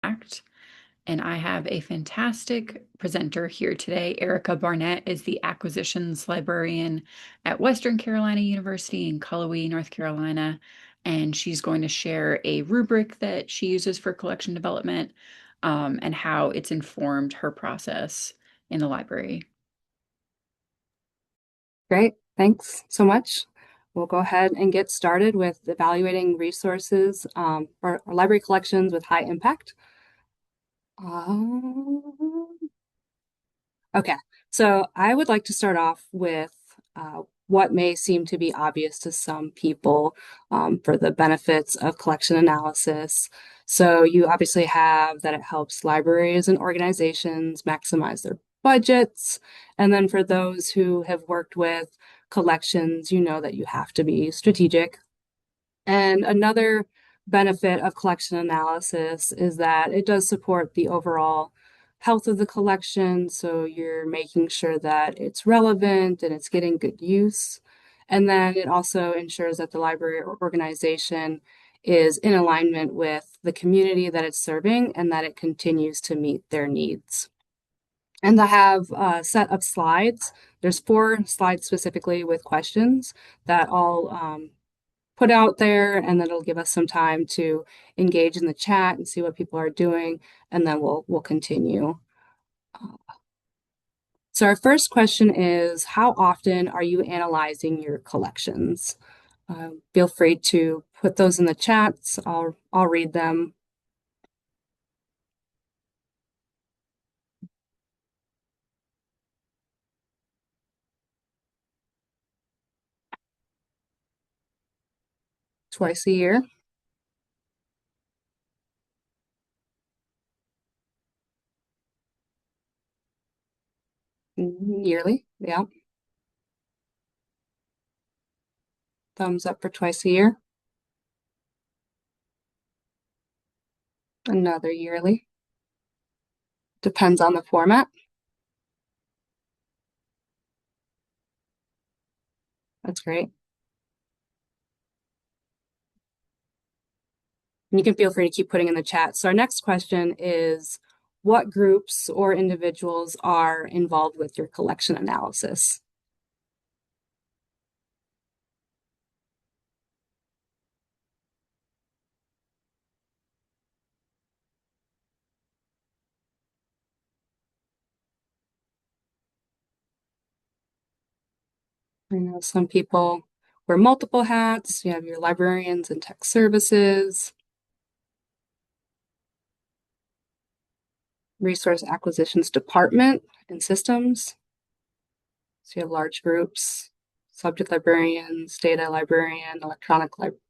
impact. And I have a fantastic presenter here today. Erica Barnett is the acquisitions librarian at Western Carolina University in Cullowhee, North Carolina. And she's going to share a rubric that she uses for collection development, and how it's informed her process in the library. Great, thanks so much. We'll go ahead and get started with evaluating resources for our library collections with high impact. Um, okay, so I would like to start off with what may seem to be obvious to some people for the benefits of collection analysis. So you obviously have that it helps libraries and organizations maximize their budgets. And then for those who have worked with collections, you know that you have to be strategic. And another benefit of collection analysis is that it does support the overall health of the collection. So you're making sure that it's relevant and it's getting good use. And then it also ensures that the library or organization is in alignment with the community that it's serving and that it continues to meet their needs. And I have set up slides. There's 4 slides specifically with questions that I'll put out there, and then it'll give us some time to engage in the chat and see what people are doing, and then we'll continue. So our first question is, how often are you analyzing your collections? Feel free to put those in the chats. I'll read them. Twice a year. Yearly. Yeah. Thumbs up for twice a year. Another yearly. Depends on the format. That's great. And you can feel free to keep putting in the chat. So our next question is, what groups or individuals are involved with your collection analysis? I know some people wear multiple hats. You have your librarians and tech services, resource acquisitions department and systems. So you have large groups, subject librarians, data librarian,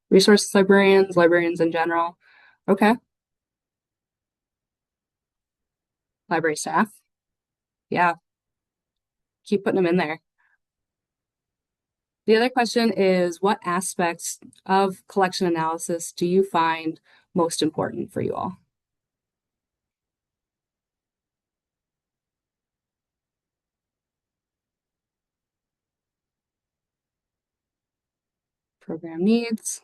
resource librarians, librarians in general. Okay. Library staff. Yeah, keep putting them in there. The other question is, what aspects of collection analysis do you find most important for you all? Program needs,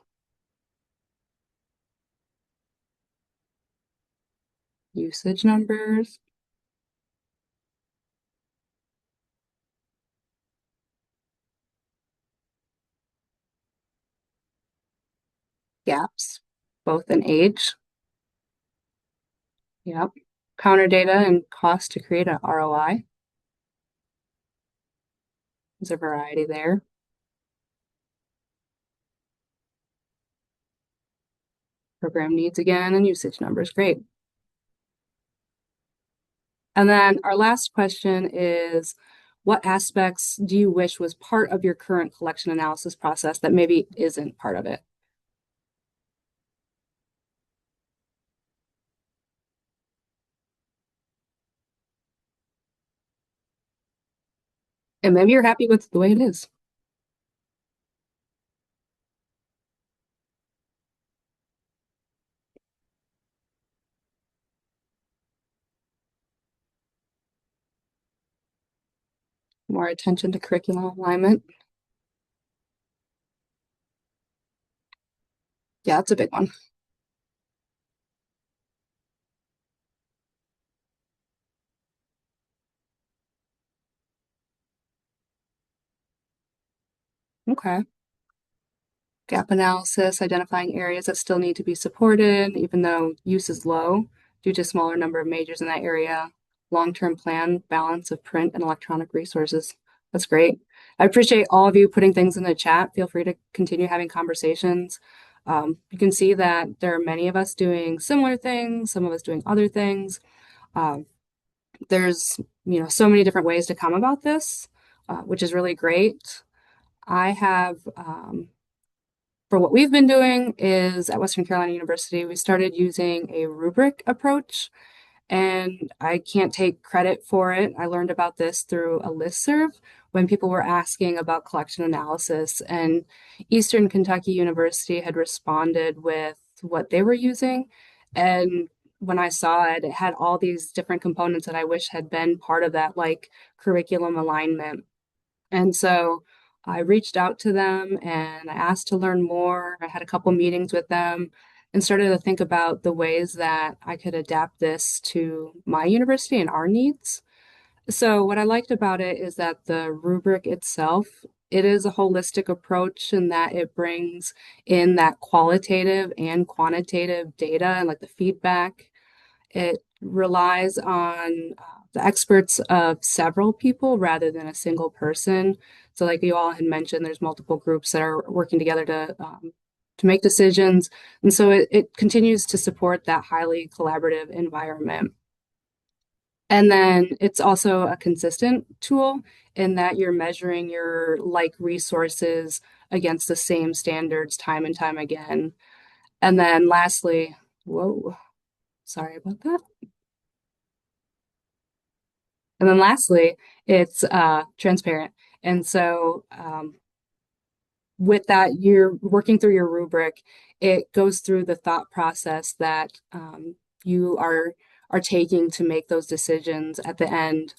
usage numbers, gaps, both in age. Yep. Counter data and cost to create an ROI. There's a variety there. Program needs again and usage numbers. Great. And then our last question is, what aspects do you wish was part of your current collection analysis process that maybe isn't part of it? And maybe you're happy with the way it is. More attention to curriculum alignment. Yeah, that's a big one. Okay. Gap analysis, identifying areas that still need to be supported, even though use is low due to smaller number of majors in that area. Long-term plan, balance of print and electronic resources. That's great. I appreciate all of you putting things in the chat. Feel free to continue having conversations. You can see that there are many of us doing similar things, some of us doing other things. Um, there's, so many different ways to come about this, which is really great. I have for what we've been doing is at Western Carolina University, we started using a rubric approach, and I can't take credit for it. I learned about this through a listserv when people were asking about collection analysis, and Eastern Kentucky University had responded with what they were using. And when I saw it, it had all these different components that I wish had been part of that, like curriculum alignment. And so I reached out to them and I asked to learn more. I had a couple meetings with them and started to think about the ways that I could adapt this to my university and our needs. So what I liked about it is that the rubric itself, it is a holistic approach in that it brings in that qualitative and quantitative data and like the feedback. It relies on the experts of several people rather than a single person. So, like you all had mentioned, there's multiple groups that are working together to make decisions, and so it continues to support that highly collaborative environment. And then it's also a consistent tool in that you're measuring your like resources against the same standards time and time again. And then lastly, whoa, sorry about that. And then lastly, it's transparent. And so with that, you're working through your rubric. It goes through the thought process that you are taking to make those decisions at the end.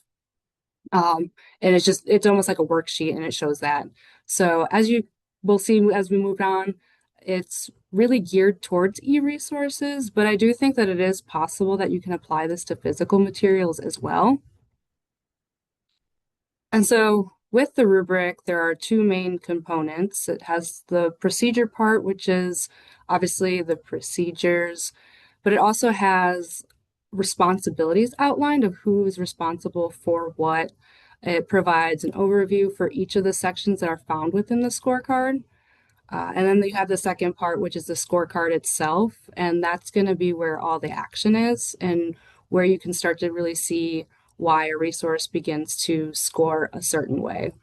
And it's almost like a worksheet and it shows that. So as you will see as we move on, it's really geared towards e-resources, but I do think that it is possible that you can apply this to physical materials as well. And so with the rubric, there are two main components. It has the procedure part, which is obviously the procedures, but it also has responsibilities outlined of who is responsible for what. It provides an overview for each of the sections that are found within the scorecard. And then you have the second part, which is the scorecard itself. And that's going to be where all the action is and where you can start to really see why a resource begins to score a certain way.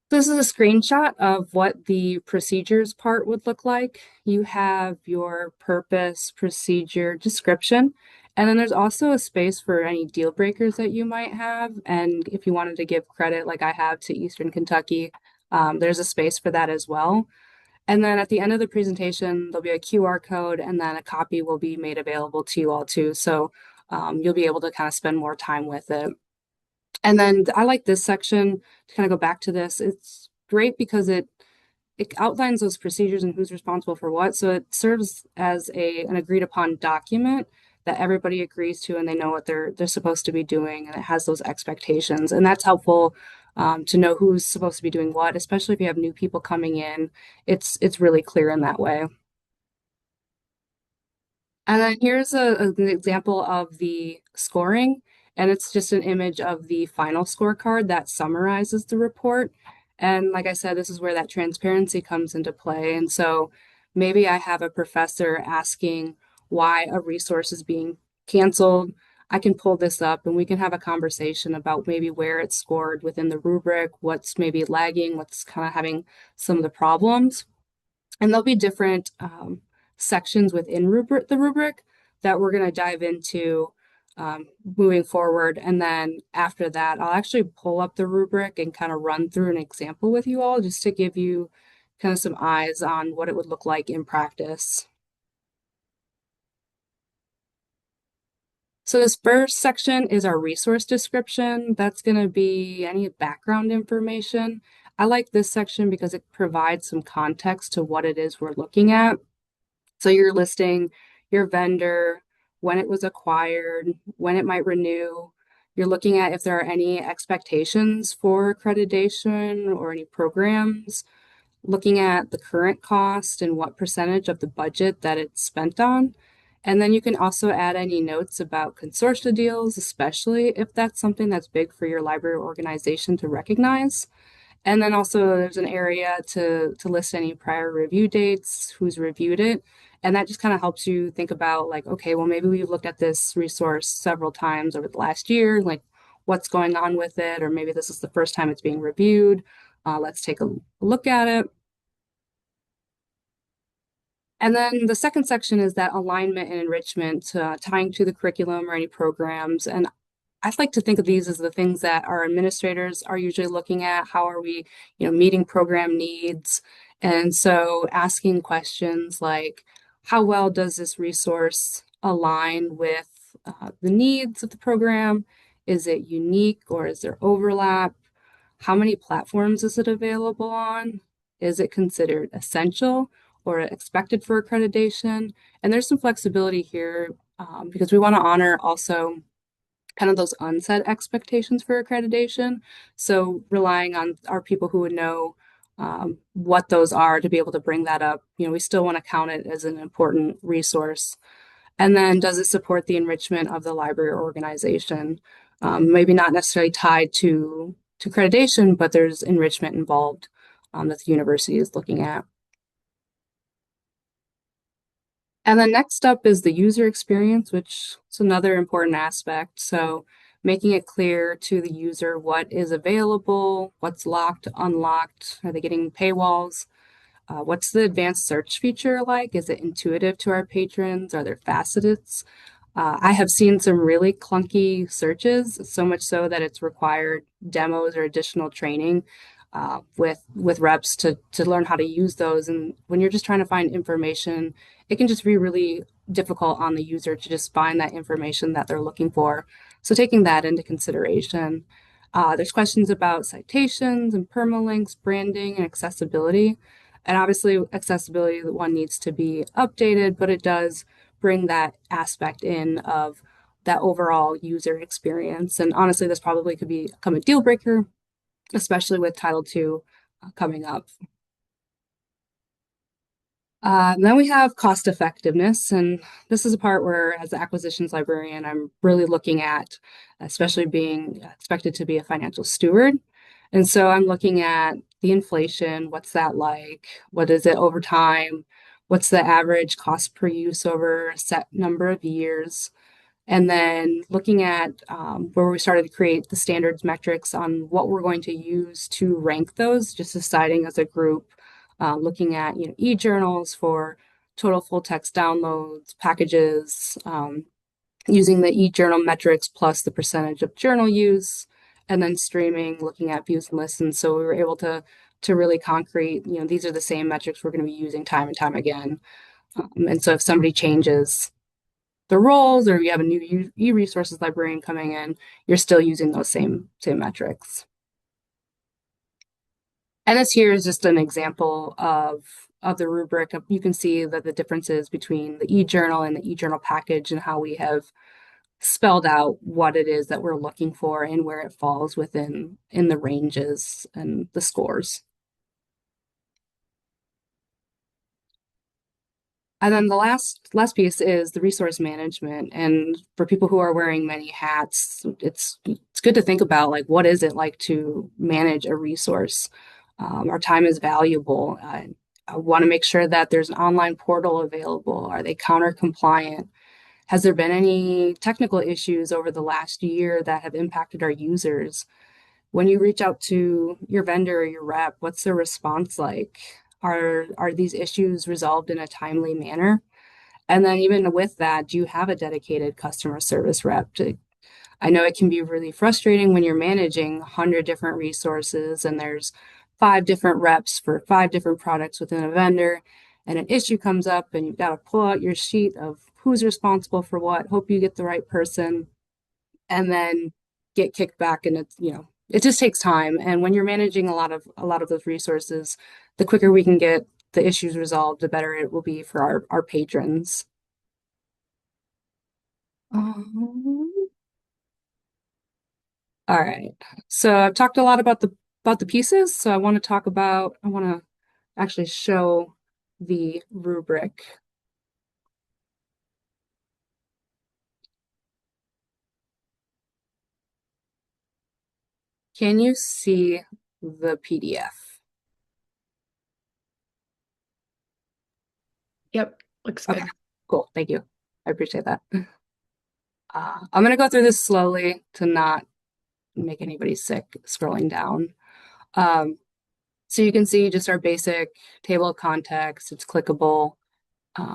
This is a screenshot of what the procedures part would look like. You have your purpose, procedure, description, and then there's also a space for any deal breakers that you might have. And if you wanted to give credit, like I have to Eastern Kentucky, there's a space for that as well. And then at the end of the presentation, there'll be a QR code, and then a copy will be made available to you all too. So you'll be able to kind of spend more time with it. And then I like this section to kind of go back to this. It's great because it outlines those procedures and who's responsible for what. So it serves as an agreed upon document that everybody agrees to and they know what they're supposed to be doing, and it has those expectations. And that's helpful to know who's supposed to be doing what, especially if you have new people coming in. It's really clear in that way. And then here's an example of the scoring, and it's just an image of the final scorecard that summarizes the report. And like I said, this is where that transparency comes into play. And so maybe I have a professor asking why a resource is being canceled. I can pull this up and we can have a conversation about maybe where it's scored within the rubric, what's maybe lagging, what's kind of having some of the problems. And there'll be different sections within the rubric that we're going to dive into moving forward. And then after that, I'll actually pull up the rubric and kind of run through an example with you all just to give you kind of some eyes on what it would look like in practice. So this first section is our resource description. That's going to be any background information. I like this section because it provides some context to what it is we're looking at. So you're listing your vendor, when it was acquired, when it might renew, You're looking at if there are any expectations for accreditation or any programs, looking at the current cost and what percentage of the budget that it's spent on. And then you can also add any notes about consortia deals, especially if that's something that's big for your library organization to recognize. And then also there's an area to list any prior review dates, who's reviewed it. And that just kind of helps you think about like, okay, well, maybe we've looked at this resource several times over the last year, like what's going on with it, or maybe this is the first time it's being reviewed. Let's take a look at it. And then the second section is that alignment and enrichment, tying to the curriculum or any programs. And I'd like to think of these as the things that our administrators are usually looking at. How are we, meeting program needs? And so asking questions like, how well does this resource align with the needs of the program? Is it unique or is there overlap? How many platforms is it available on? Is it considered essential or expected for accreditation? And there's some flexibility here because we want to honor also kind of those unset expectations for accreditation. So relying on our people who would know what those are to be able to bring that up. We still want to count it as an important resource. And then does it support the enrichment of the library organization? Maybe not necessarily tied to accreditation, but there's enrichment involved that the university is looking at. And then next up is the user experience, which is another important aspect. So making it clear to the user what is available, what's locked, unlocked, are they getting paywalls? What's the advanced search feature like? Is it intuitive to our patrons? Are there facets? I have seen some really clunky searches, so much so that it's required demos or additional training with reps to learn how to use those. And when you're just trying to find information, it can just be really difficult on the user to just find that information that they're looking for. So taking that into consideration. There's questions about citations and permalinks, branding, and accessibility. And obviously, accessibility one needs to be updated, but it does bring that aspect in of that overall user experience. And honestly, this probably could become a deal breaker, especially with Title II coming up. Then we have cost effectiveness, and this is a part where, as the acquisitions librarian, I'm really looking at, especially being expected to be a financial steward. And so I'm looking at the inflation, what's that like? What is it over time? What's the average cost per use over a set number of years? And then looking at where we started to create the standards metrics on what we're going to use to rank those, just deciding as a group, looking at e-journals for total full text downloads, packages, using the e-journal metrics plus the percentage of journal use, and then streaming, looking at views and listens. So we were able to really concrete, these are the same metrics we're going to be using time and time again. And so if somebody changes the roles or you have a new e-resources librarian coming in, you're still using those same metrics. And this here is just an example of the rubric. You can see that the differences between the e-journal and the e-journal package and how we have spelled out what it is that we're looking for and where it falls within in the ranges and the scores. And then the last piece is the resource management. And for people who are wearing many hats, it's good to think about like what is it like to manage a resource. Our time is valuable. I want to make sure that there's an online portal available. Are they counter compliant? Has there been any technical issues over the last year that have impacted our users? When you reach out to your vendor or your rep, what's their response like? Are these issues resolved in a timely manner? And then even with that, do you have a dedicated customer service rep? I know it can be really frustrating when you're managing 100 different resources and there's 5 different reps for 5 different products within a vendor, and an issue comes up and you've got to pull out your sheet of who's responsible for what, hope you get the right person, and then get kicked back. And it just takes time. And when you're managing a lot of those resources, the quicker we can get the issues resolved, the better it will be for our patrons. Um, All right. So I've talked a lot about the pieces, so I want to actually show the rubric. Can you see the PDF? Yep, looks Okay, good. cool. Thank you. I appreciate that. I'm going to go through this slowly to not make anybody sick scrolling down. Um, so you can see just our basic table of contents. It's clickable.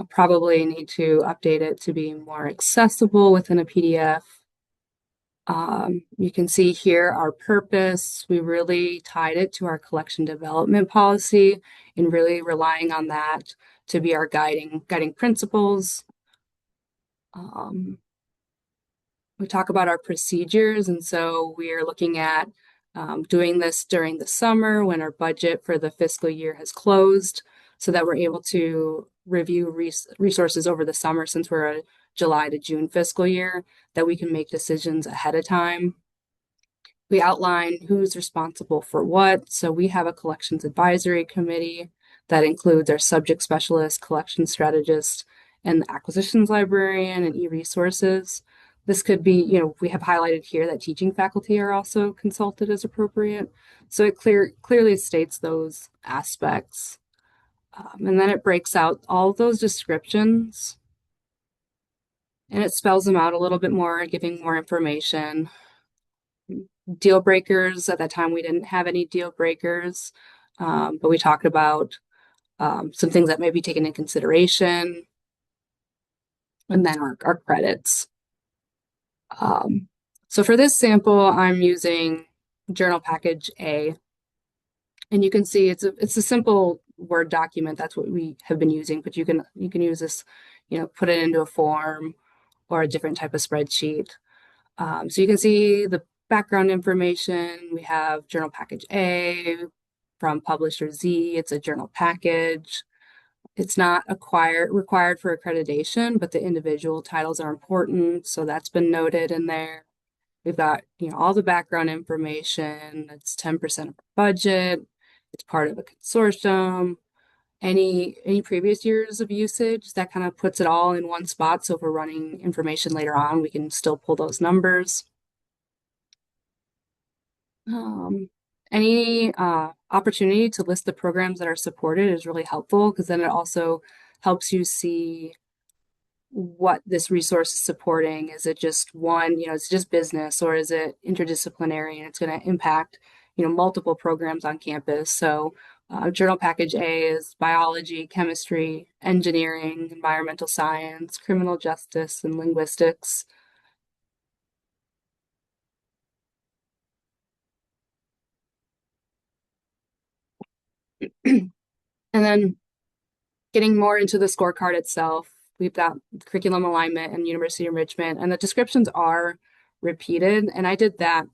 Probably need to update it to be more accessible within a PDF. You can see here our purpose. We really tied it to our collection development policy and really relying on that to be our guiding principles. Um, we talk about our procedures, and so we are looking at doing this during the summer when our budget for the fiscal year has closed, so that we're able to review resources over the summer since we're a July to June fiscal year, that we can make decisions ahead of time. We outline who's responsible for what. So we have a collections advisory committee that includes our subject specialist, collection strategist, and the acquisitions librarian and e-resources. This could be, we have highlighted here that teaching faculty are also consulted as appropriate. So it clearly states those aspects. And then it breaks out all those descriptions and it spells them out a little bit more, giving more information. Deal breakers. At that time, we didn't have any deal breakers, but we talked about some things that may be taken in consideration, and then our credits. Um, so for this sample, I'm using Journal Package A, and you can see it's a simple Word document. That's what we have been using, but you can use this, put it into a form or a different type of spreadsheet. So you can see the background information. We have Journal Package A from Publisher Z. It's a journal package. It's not required for accreditation, but the individual titles are important. So that's been noted in there. We've got, all the background information. It's 10% of our budget. It's part of a consortium. Any previous years of usage, that kind of puts it all in one spot. So if we're running information later on, we can still pull those numbers. Um, any opportunity to list the programs that are supported is really helpful because then it also helps you see what this resource is supporting. Is it just one, it's just business, or is it interdisciplinary and it's going to impact, multiple programs on campus? So Journal Package A is biology, chemistry, engineering, environmental science, criminal justice, and linguistics. And then getting more into the scorecard itself, we've got curriculum alignment and university enrichment, and the descriptions are repeated. And I did that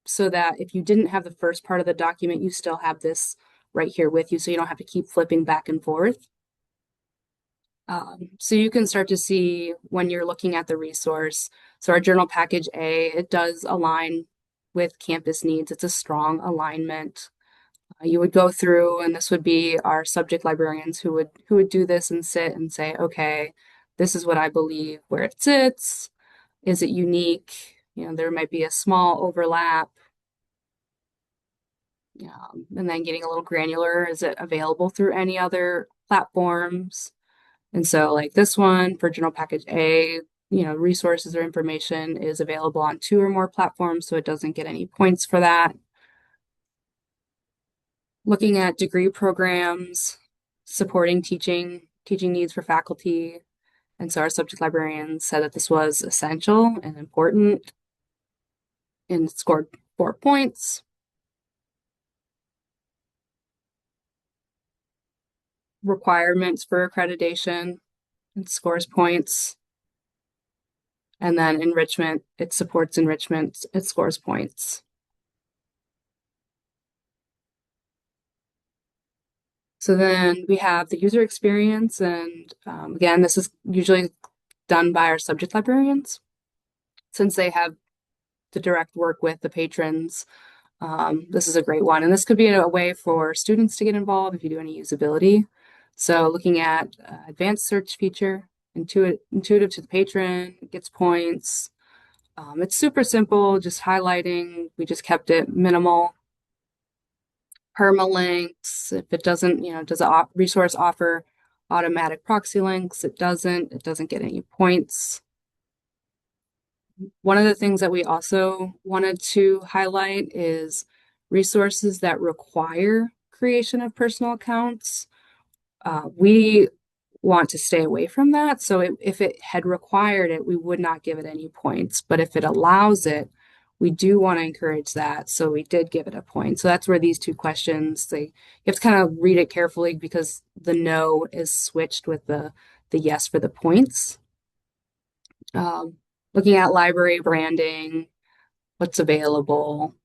so that if you didn't have the first part of the document, you still have this right here with you, so you don't have to keep flipping back and forth. So you can start to see when you're looking at the resource. So our journal package A, it does align with campus needs. It's a strong alignment. You would go through, and this would be our subject librarians who would do this and sit and say, okay, this is what I believe where it sits. Is it unique? There might be a small overlap. And then getting a little granular, is it available through any other platforms? And so, like this one for Journal Package A, resources or information is available on 2 or more platforms, so it doesn't get any points for that. Looking at degree programs, supporting teaching needs for faculty. And so our subject librarians said that this was essential and important and scored 4 points. Requirements for accreditation, it scores points. And then enrichment, it supports enrichment, it scores points. So then we have the user experience, and again, this is usually done by our subject librarians since they have the direct work with the patrons. This is a great one. And this could be a way for students to get involved if you do any usability. So looking at advanced search feature, intuitive to the patron, gets points. It's super simple, just highlighting. We just kept it minimal. Permalinks, if it doesn't, does a resource offer automatic proxy links? It doesn't. It doesn't get any points. One of the things that we also wanted to highlight is resources that require creation of personal accounts. We want to stay away from that. So if it had required it, we would not give it any points. But if it allows it, we do want to encourage that. So we did give it a point. So that's where these two questions, you have to kind of read it carefully because the no is switched with the yes for the points. Um, Looking at library branding, what's available.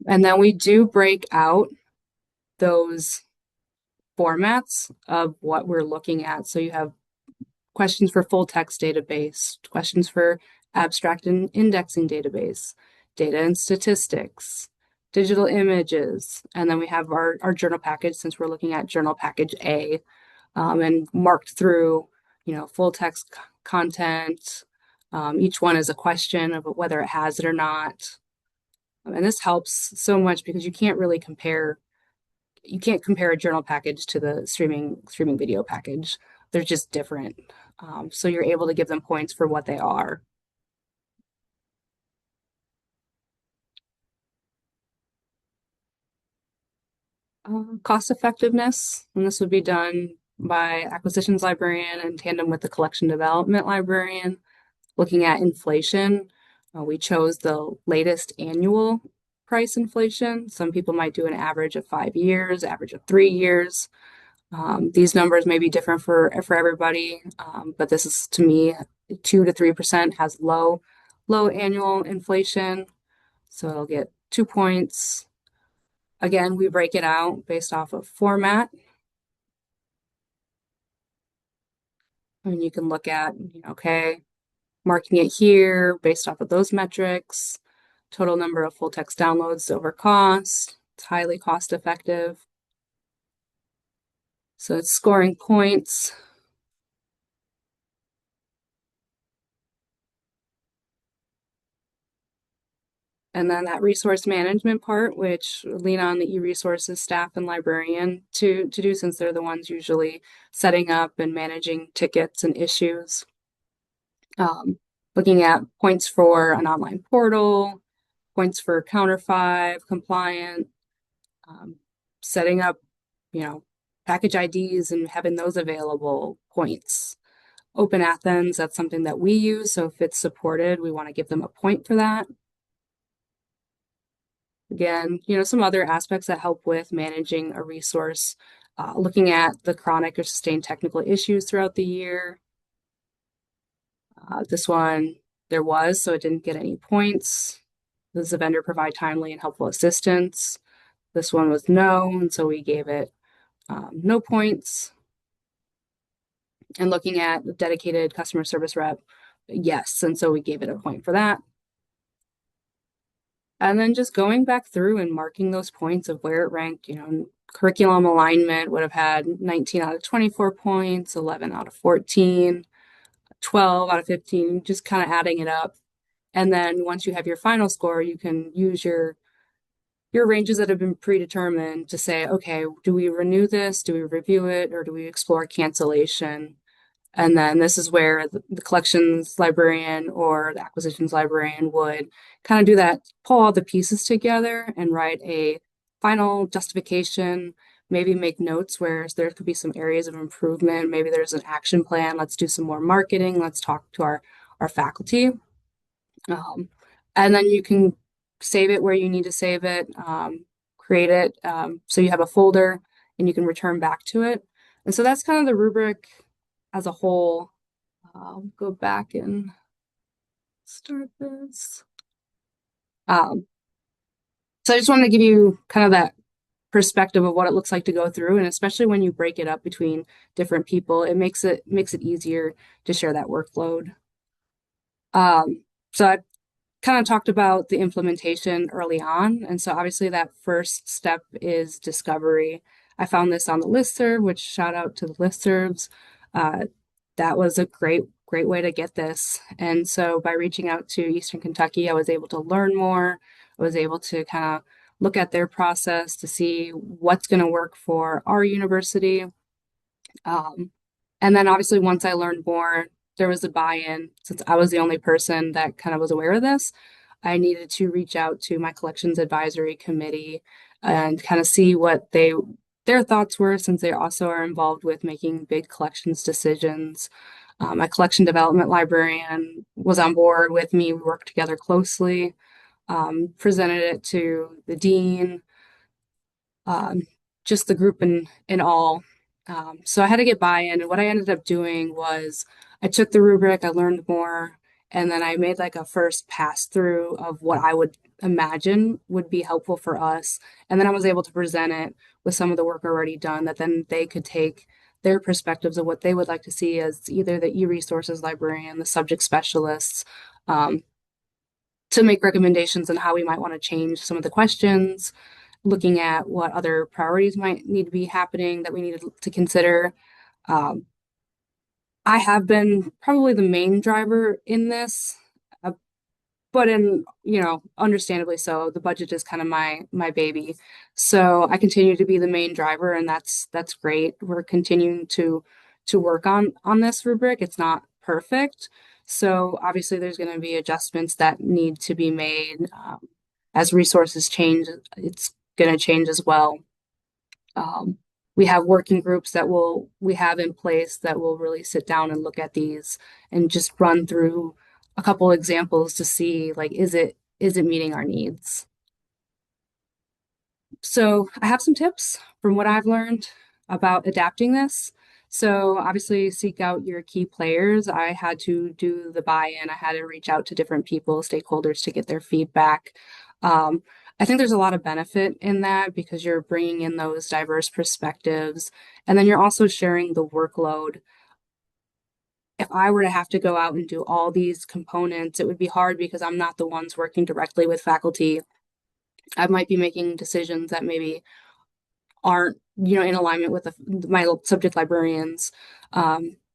And then we do break out those formats of what we're looking at. So you have questions for full text database, questions for abstract and indexing database, data and statistics, digital images, and then we have our journal package since we're looking at journal package A, and marked through, full text content. Each one is a question of whether it has it or not. And this helps so much because you can't compare a journal package to the streaming video package. They're just different. So you're able to give them points for what they are. Cost effectiveness, and this would be done by acquisitions librarian in tandem with the collection development librarian. Looking at inflation, we chose the latest annual price inflation. Some people might do an average of 5 years, average of 3 years. These numbers may be different for everybody, but this is, to me, 2 to 3% has low annual inflation, so it'll get 2 points. Again, we break it out based off of format, and you can look at, okay, marking it here based off of those metrics, total number of full text downloads over cost. It's highly cost effective. So it's scoring points. And then that resource management part, which lean on the e-resources staff and librarian to do, since they're the ones usually setting up and managing tickets and issues. Looking at points for an online portal, points for Counter 5 compliant, setting up, package IDs and having those available, points. Open Athens, that's something that we use. So if it's supported, we want to give them a point for that. Again, some other aspects that help with managing a resource, looking at the chronic or sustained technical issues throughout the year. This one, there was, so it didn't get any points. Does the vendor provide timely and helpful assistance? This one was no, and so we gave it no points. And looking at the dedicated customer service rep, yes, and so we gave it a point for that. And then just going back through and marking those points of where it ranked, curriculum alignment would have had 19 out of 24 points, 11 out of 14, 12 out of 15, just kind of adding it up. And then once you have your final score, you can use your ranges that have been predetermined to say, okay, do we renew this? Do we review it? Or do we explore cancellation? And then this is where the collections librarian or the acquisitions librarian would kind of do that, pull all the pieces together and write a final justification, maybe make notes where there could be some areas of improvement. Maybe there's an action plan. Let's do some more marketing. Let's talk to our faculty. And then you can save it where you need to save it, create it so you have a folder and you can return back to it. And so that's kind of the rubric as a whole. I'll go back and start this. So I just wanted to give you kind of that perspective of what it looks like to go through, and especially when you break it up between different people, it makes it easier to share that workload. So kind of talked about the implementation early on. And so obviously that first step is discovery. I found this on the listserv, which shout out to the listservs. Uh, that was a great way to get this. And so by reaching out to Eastern Kentucky, I was able to learn more. I was able to kind of look at their process to see what's going to work for our university. Um, and then obviously once I learned more, there was a buy-in. Since I was the only person that kind of was aware of this, I needed to reach out to my collections advisory committee and kind of see what their thoughts were, since they also are involved with making big collections decisions. My collection development librarian was on board with me. We worked together closely, presented it to the dean, um, just the group in all. So I had to get buy-in, and what I ended up doing was I took the rubric, I learned more, and then I made like a first pass through of what I would imagine would be helpful for us. And then I was able to present it with some of the work already done that then they could take their perspectives of what they would like to see as either the e-resources librarian, the subject specialists, um, to make recommendations on how we might want to change some of the questions, looking at what other priorities might need to be happening that we needed to consider. Um, I have been probably the main driver in this, uh, but understandably so. The budget is kind of my baby, so I continue to be the main driver, and that's great. We're continuing to work on this rubric. It's not perfect, so obviously there's going to be adjustments that need to be made as resources change. It's going to change as well. Um, we have working groups that we have in place that will really sit down and look at these and just run through a couple examples to see like is it meeting our needs. So I have some tips from what I've learned about adapting this. So obviously seek out your key players. I had to do the buy-in. I had to reach out to different people, stakeholders to get their feedback. Um, I think there's a lot of benefit in that because you're bringing in those diverse perspectives, and then you're also sharing the workload. If I were to have to go out and do all these components, it would be hard because I'm not the ones working directly with faculty. I might be making decisions that maybe aren't in alignment with my subject librarians.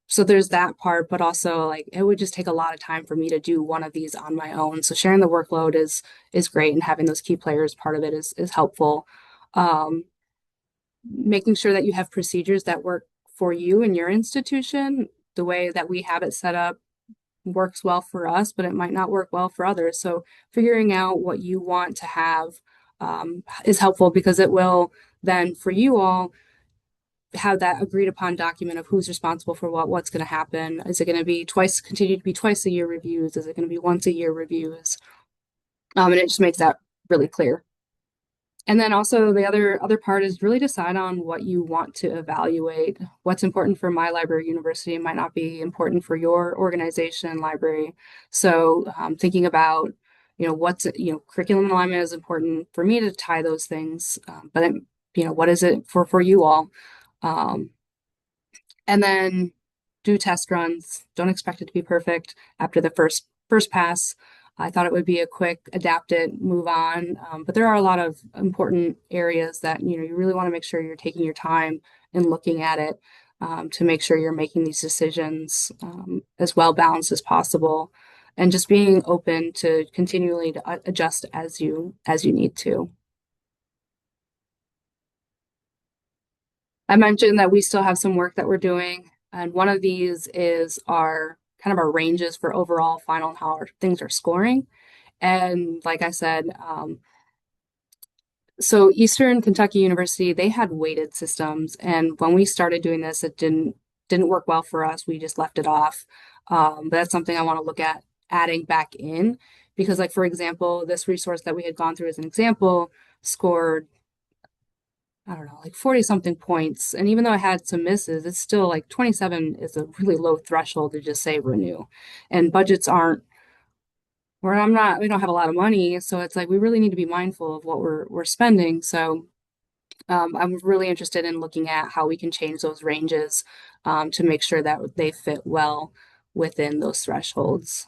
So there's that part, but also like it would just take a lot of time for me to do one of these on my own. So sharing the workload is great, and having those key players part of it is helpful. Um, Making sure that you have procedures that work for you and your institution. The way that we have it set up works well for us, but it might not work well for others. So figuring out what you want to have is helpful because it will then for you all have that agreed upon document of who's responsible for what's going to happen. Is it going to be continue to be twice a year reviews? Is it going to be once a year reviews? And it just makes that really clear. And then also the other part is really decide on what you want to evaluate. What's important for my library university might not be important for your organization library. So thinking about, what's, curriculum alignment is important for me to tie those things. What is it for you all? Um, and then do test runs. Don't expect it to be perfect after the first pass. I thought it would be a quick adapt it, move on. But there are a lot of important areas that you really want to make sure you're taking your time and looking at it to make sure you're making these decisions as well balanced as possible, and just being open to continually to adjust as you need to. I mentioned that we still have some work that we're doing, and one of these is our kind of our ranges for overall final and how our things are scoring. And like I said, so Eastern Kentucky University, they had weighted systems, and when we started doing this, it didn't work well for us. We just left it off. But that's something I want to look at adding back in because, like for example, this resource that we had gone through as an example scored I don't know, like 40 something points. And even though I had some misses, it's still like 27 is a really low threshold to just say renew. And budgets aren't where we don't have a lot of money. So it's like we really need to be mindful of what we're spending. So I'm really interested in looking at how we can change those ranges to make sure that they fit well within those thresholds.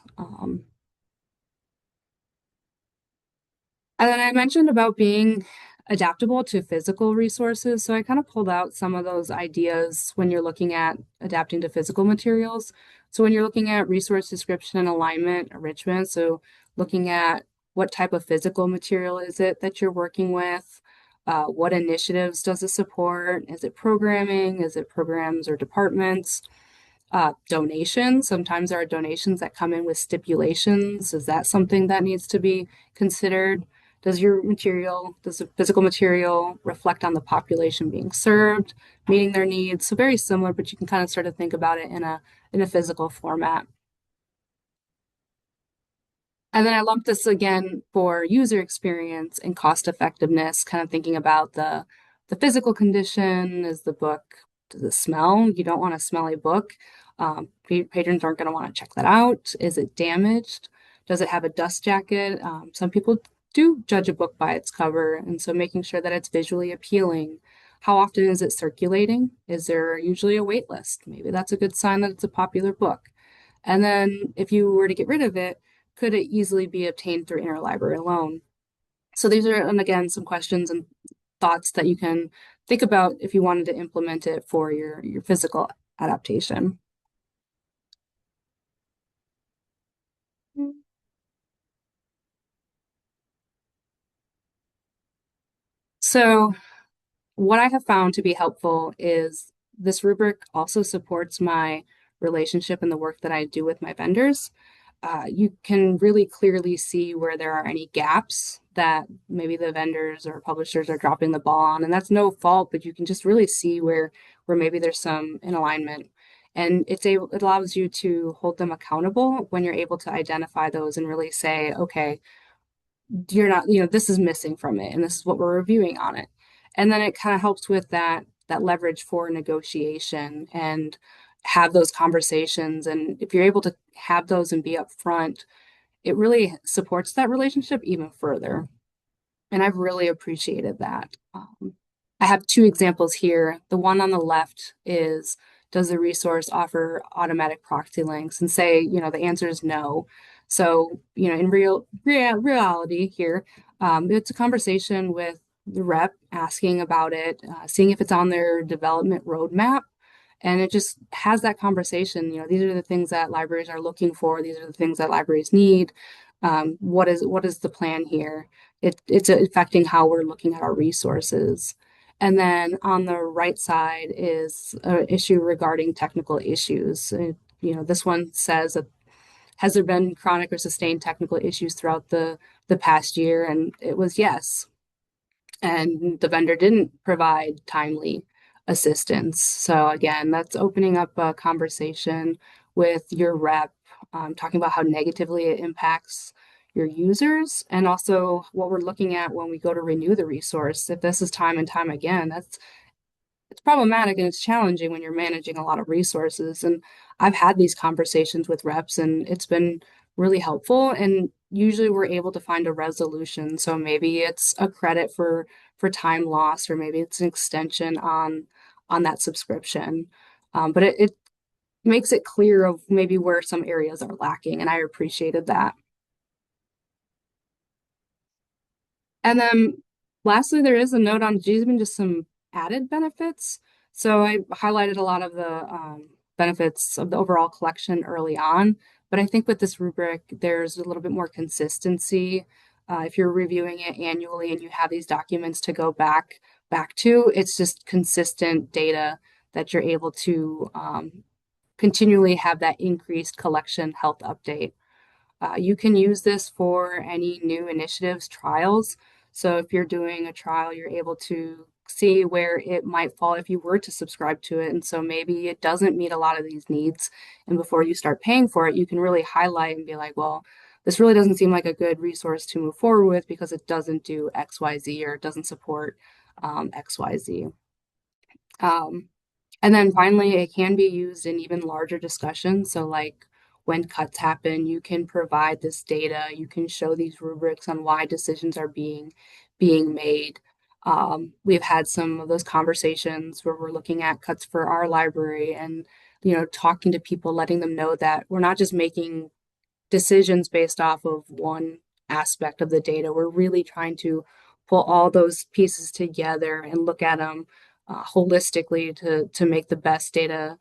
And then I mentioned about being adaptable to physical resources. So I kind of pulled out some of those ideas when you're looking at adapting to physical materials. So when you're looking at resource description and alignment, enrichment, so looking at what type of physical material is it that you're working with? What initiatives does it support? Is it programming? Is it programs or departments? Donations. Sometimes there are donations that come in with stipulations. Is that something that needs to be considered? Does the physical material reflect on the population being served, meeting their needs? So very similar, but you can kind of start to think about it in a physical format. And then I lumped this again for user experience and cost effectiveness, kind of thinking about the physical condition. Is the book, does it smell? You don't want a smelly book. Patrons aren't going to want to check that out. Is it damaged? Does it have a dust jacket? Some people do judge a book by its cover, and so making sure that it's visually appealing. How often is it circulating? Is there usually a wait list? Maybe that's a good sign that it's a popular book. And then if you were to get rid of it, could it easily be obtained through interlibrary loan? So these are, and again, some questions and thoughts that you can think about if you wanted to implement it for your physical adaptation. So what I have found to be helpful is this rubric also supports my relationship and the work that I do with my vendors. You can really clearly see where there are any gaps that maybe the vendors or publishers are dropping the ball on, and that's no fault, but you can just really see where maybe there's some in alignment. And it allows you to hold them accountable when you're able to identify those and really say, okay, you're not, this is missing from it, and this is what we're reviewing on it. And then it kind of helps with that leverage for negotiation and have those conversations. And if you're able to have those and be upfront, it really supports that relationship even further. And I've really appreciated that. I have two examples here. The one on the left is, does the resource offer automatic proxy links? And say, the answer is no. So, in reality here, it's a conversation with the rep asking about it, seeing if it's on their development roadmap. And it just has that conversation. These are the things that libraries are looking for. These are the things that libraries need. What is the plan here? It's affecting how we're looking at our resources. And then on the right side is an issue regarding technical issues. This one says that, has there been chronic or sustained technical issues throughout the past year? And it was yes. And the vendor didn't provide timely assistance. So again, that's opening up a conversation with your rep, talking about how negatively it impacts your users, and also what we're looking at when we go to renew the resource. If this is time and time again, it's problematic and it's challenging when you're managing a lot of resources. And I've had these conversations with reps, and it's been really helpful. And usually we're able to find a resolution. So maybe it's a credit for time lost, or maybe it's an extension on that subscription. But it makes it clear of maybe where some areas are lacking, and I appreciated that. And then lastly, there is a note on even just some added benefits. So I highlighted a lot of the benefits of the overall collection early on, but I think with this rubric, there's a little bit more consistency. If you're reviewing it annually and you have these documents to go back to, it's just consistent data that you're able to continually have that increased collection health update. You can use this for any new initiatives, trials. So if you're doing a trial, you're able to see where it might fall if you were to subscribe to it. And so maybe it doesn't meet a lot of these needs. And before you start paying for it, you can really highlight and be like, well, this really doesn't seem like a good resource to move forward with because it doesn't do XYZ, or it doesn't support XYZ. Um, and then finally, it can be used in even larger discussions. So, like when cuts happen, you can provide this data. You can show these rubrics on why decisions are being made. We've had some of those conversations where we're looking at cuts for our library, and talking to people, letting them know that we're not just making decisions based off of one aspect of the data. We're really trying to pull all those pieces together and look at them holistically to make the best data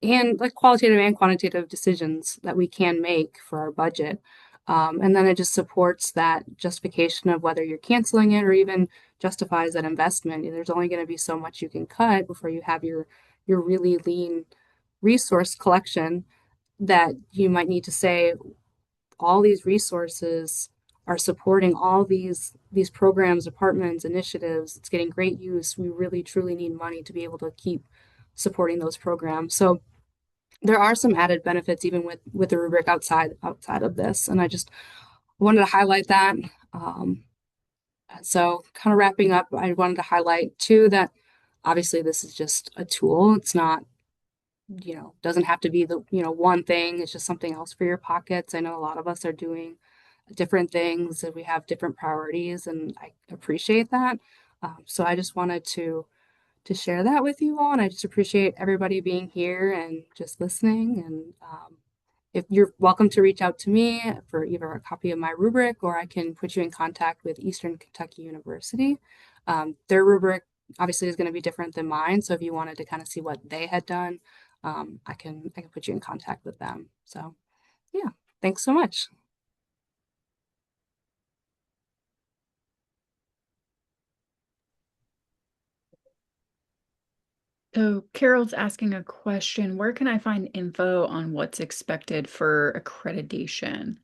and like qualitative and quantitative decisions that we can make for our budget. And then it just supports that justification of whether you're canceling it or even justifies that investment. There's only going to be so much you can cut before you have your really lean resource collection that you might need to say all these resources are supporting all these programs, departments, initiatives. It's getting great use. We really truly need money to be able to keep supporting those programs. So there are some added benefits even with the rubric outside of this, and I just wanted to highlight that. Um, so kind of wrapping up, I wanted to highlight too that obviously this is just a tool. It's not, doesn't have to be the, one thing. It's just something else for your pockets. I know a lot of us are doing different things and we have different priorities, and I appreciate that. So I just wanted to share that with you all. And I just appreciate everybody being here and just listening. And if you're welcome to reach out to me for either a copy of my rubric or I can put you in contact with Eastern Kentucky University. Their rubric obviously is going to be different than mine. So if you wanted to kind of see what they had done, I can put you in contact with them. So yeah, thanks so much. So Carol's asking a question. Where can I find info on what's expected for accreditation?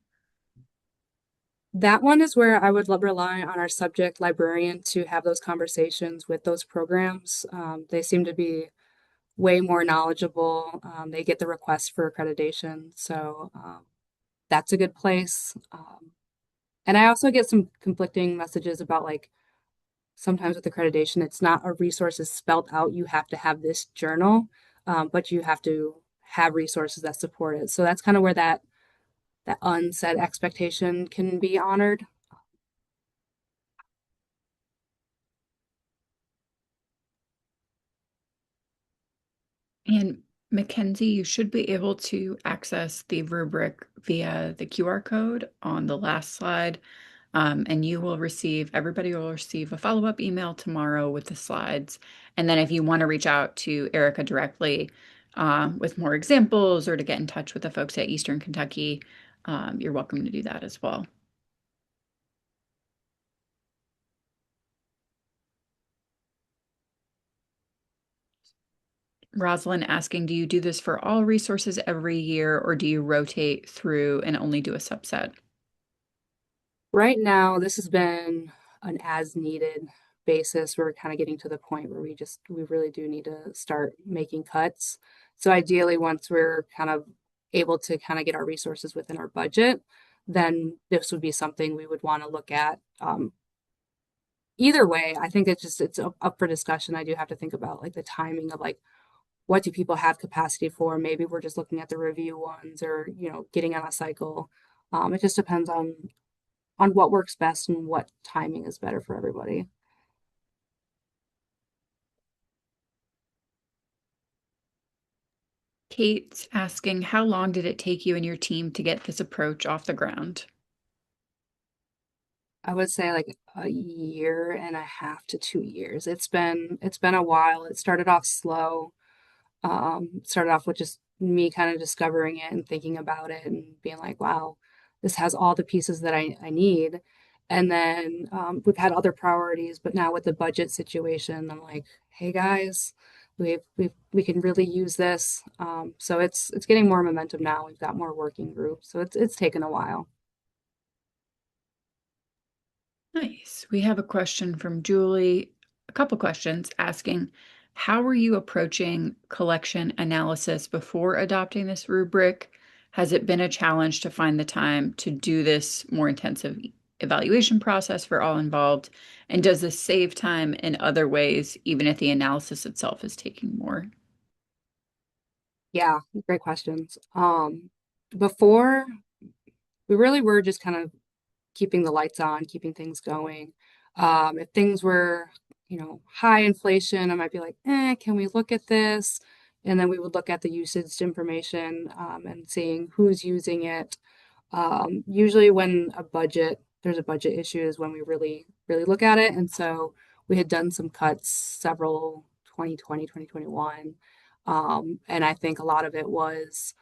That one is where I would rely on our subject librarian to have those conversations with those programs. They seem to be way more knowledgeable. They get the request for accreditation, so that's a good place. And I also get some conflicting messages about like sometimes with accreditation, it's not a resource is spelled out. You have to have this journal, but you have to have resources that support it. So that's kind of where that unsaid expectation can be honored. And Mackenzie, you should be able to access the rubric via the QR code on the last slide. And everybody will receive a follow-up email tomorrow with the slides. And then if you want to reach out to Erica directly with more examples or to get in touch with the folks at Eastern Kentucky, you're welcome to do that as well. Rosalind asking, do you do this for all resources every year or do you rotate through and only do a subset? Right now, this has been an as needed basis. We're kind of getting to the point where we really do need to start making cuts. So ideally, once we're kind of able to kind of get our resources within our budget, then this would be something we would want to look at. Either way, I think it's up for discussion. I do have to think about like the timing of like what do people have capacity for? Maybe we're just looking at the review ones or, getting on a cycle. It just depends on what works best and what timing is better for everybody. Kate's asking, how long did it take you and your team to get this approach off the ground? I would say like a year and a half to 2 years. It's been a while. It started off slow. Started off with just me kind of discovering it and thinking about it and being like, wow, this has all the pieces that I need. And then we've had other priorities, but now with the budget situation, I'm like, hey guys, we can really use this. So it's getting more momentum now. We've got more working groups, so it's taken a while. Nice. We have a question from Julie, a couple questions asking, how were you approaching collection analysis before adopting this rubric? Has it been a challenge to find the time to do this more intensive evaluation process for all involved? And does this save time in other ways, even if the analysis itself is taking more? Yeah, great questions. Before we really were just kind of keeping the lights on, keeping things going. If things were, high inflation, I might be like, can we look at this? And then we would look at the usage information and seeing who's using it. Usually when there's a budget issue is when we really look at it. And so we had done some cuts several 2020, 2021. And I think a lot of it was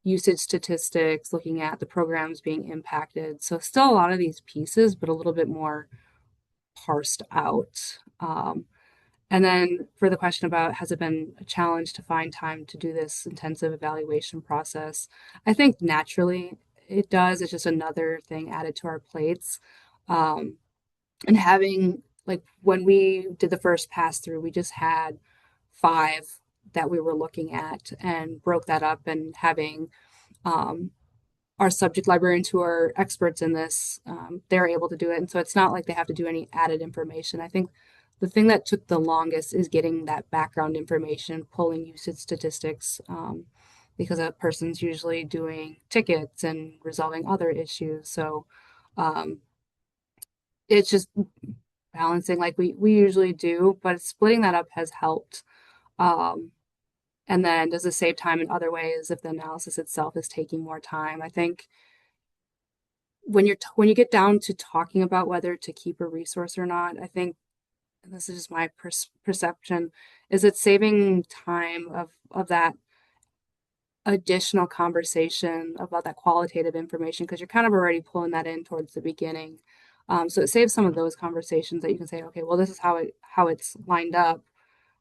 usage statistics, looking at the programs being impacted. So still a lot of these pieces, but a little bit more parsed out. And then for the question about has it been a challenge to find time to do this intensive evaluation process, I think naturally it does. It's just another thing added to our plates. Um, and having, like, when we did the first pass through, we just had five that we were looking at and broke that up, and having um, our subject librarians who are experts in this, they're able to do it. And so it's not like they have to do any added information. I think the thing that took the longest is getting that background information, pulling usage statistics, because a person's usually doing tickets and resolving other issues. So um, it's just balancing like we usually do, but splitting that up has helped. Um, and then does it save time in other ways if the analysis itself is taking more time? I think when you get down to talking about whether to keep a resource or not, I think, and this is just my perception, is it saving time of that additional conversation about that qualitative information because you're kind of already pulling that in towards the beginning. So it saves some of those conversations that you can say, okay, well, this is how it's lined up,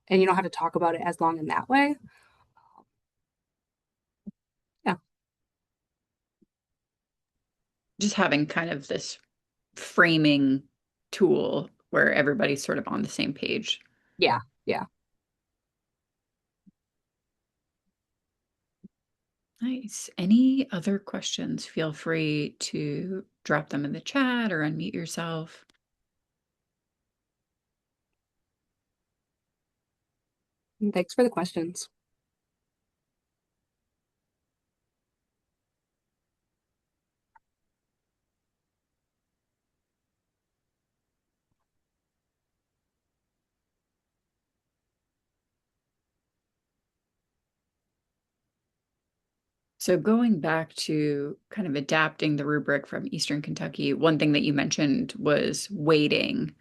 and you don't have to talk about it as long in that way. Yeah, Just having kind of this framing tool where everybody's sort of on the same page. yeah, yeah. Nice. Any other questions? Feel free to drop them in the chat or unmute yourself. And thanks for the questions. So going back to kind of adapting the rubric from Eastern Kentucky, one thing that you mentioned was weighting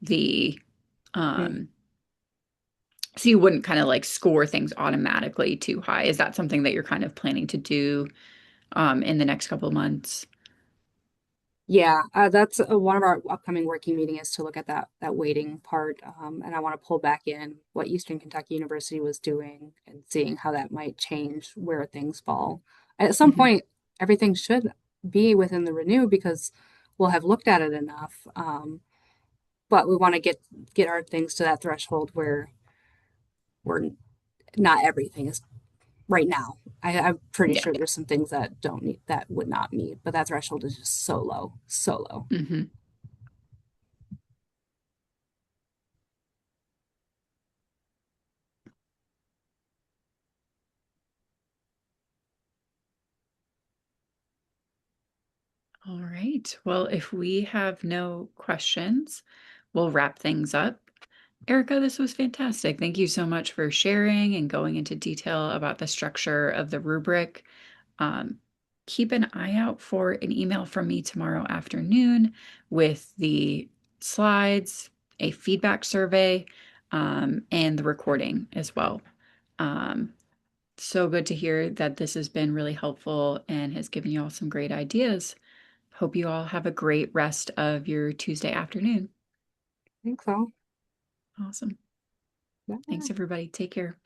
the Mm. um so you wouldn't kind of like score things automatically too high. Is that something that you're kind of planning to do in the next couple of months? Yeah, that's one of our upcoming working meeting is to look at that weighting part, and I want to pull back in what Eastern Kentucky University was doing and seeing how that might change where things fall. At some Mhm. point, everything should be within the renew because we'll have looked at it enough. But we want to get our things to that threshold where we're not everything is right now. I'm pretty Yeah. sure there's some things that don't need that would not meet, but that threshold is just so low, so low. Hmm. All right. Well, if we have no questions, we'll wrap things up. Erica, this was fantastic. Thank you so much for sharing and going into detail about the structure of the rubric. Um, Keep an eye out for an email from me tomorrow afternoon with the slides, a feedback survey, and the recording as well. Um, so good to hear that this has been really helpful and has given you all some great ideas. Hope you all have a great rest of your Tuesday afternoon. I think so. Awesome. Thanks, Yeah. everybody. Take care.